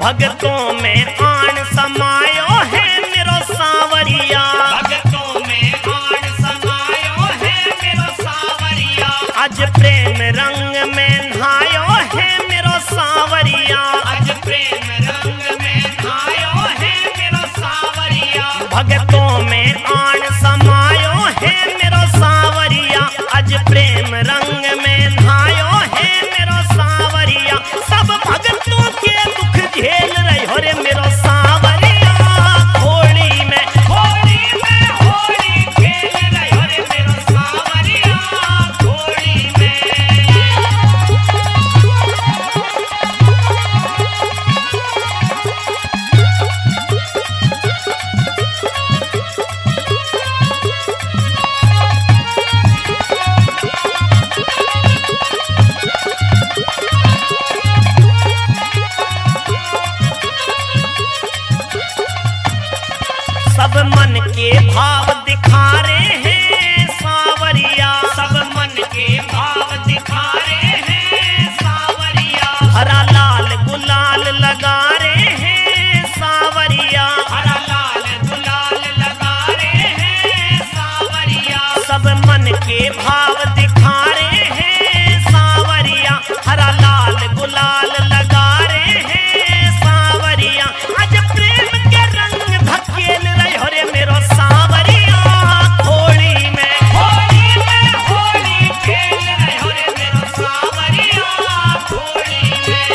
भगतों में आन समायो है मेरो सावरिया, भगतों में आन समायो है मेरो सावरिया। आज प्रेम रंग में नहायो है मेरो सावरिया, आज प्रेम रंग में नहायो है मेरो सावरिया। भगतों में आन समायो है मेरो सावरिया, आज प्रेम रंग में नहायो है मेरो सावरिया। सब भगतों के दुख झेल रहे हो रे मेरो सावरिया, होली में होली खेल रहे हो रे मेरो सावरिया, होली में। सब मन के भाव दिखा रहे हैं सावरिया, सब मन के भाव दिखा रहे हैं सावरिया। हरा लाल गुलाल लगा रहे हैं सावरिया, हरा लाल गुलाल लगा रहे हैं सावरिया। सब मन के भाव दिखा रहे हैं सावरिया, हरा लाल गुलाल लगा रहे हैं सावरिया। आज प्रेम के रंग धकेल रहे हो रे मेरो सावरिया, होली में होली खेल रहे हो रे मेरो सावरिया, होली में।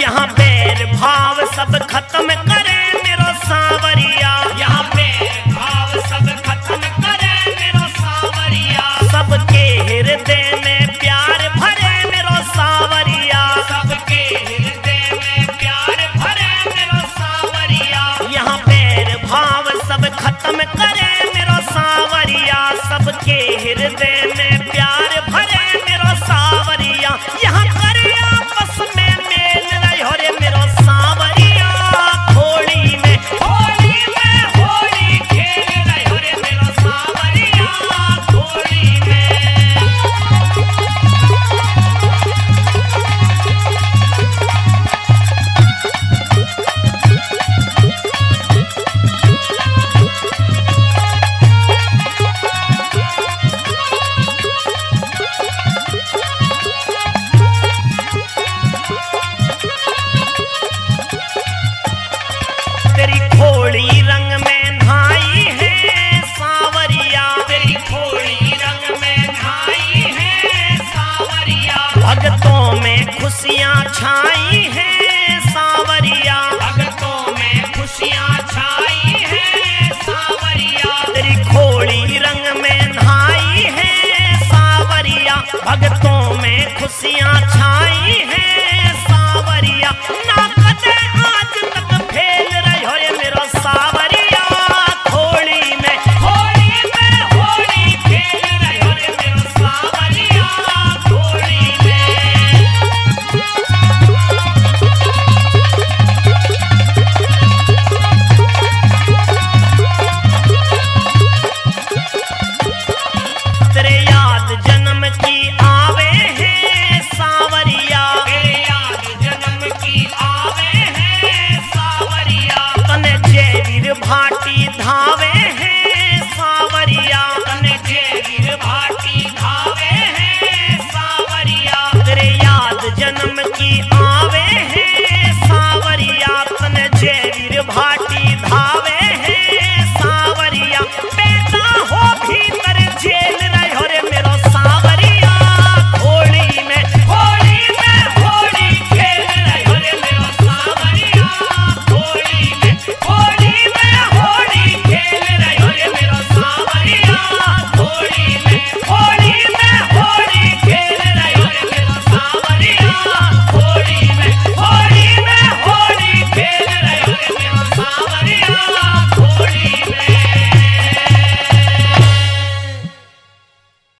यहाँ बैर भाव सब खत्म करे मेरो सावरिया, यहाँ पे भाव सब खत्म करे मेरो सावरिया। सबके हृदय में प्यार भरे मेरो सावरिया, सबके हृदय में प्यार भरे मेरो सावरिया। यहाँ बैर भाव सब खत्म करे मेरो सावरिया, सबके हृदय में प्यार भरे मेरो सावरिया। यहाँ करे आपस में मेल रहे हो रे मेरो सावरिया, होली में होली खेल रहे हो रे मेरो सावरिया, होली में। तेरी खोली रंग में नहाई है सावरिया, तेरी खोली रंग में नहाई है सावरिया। भगतों में खुशियाँ छाई है सावरिया, भगतों में खुशियाँ छाई है सावरिया। तेरी खोली रंग में नहाई है सावरिया, भगतों में खुशियाँ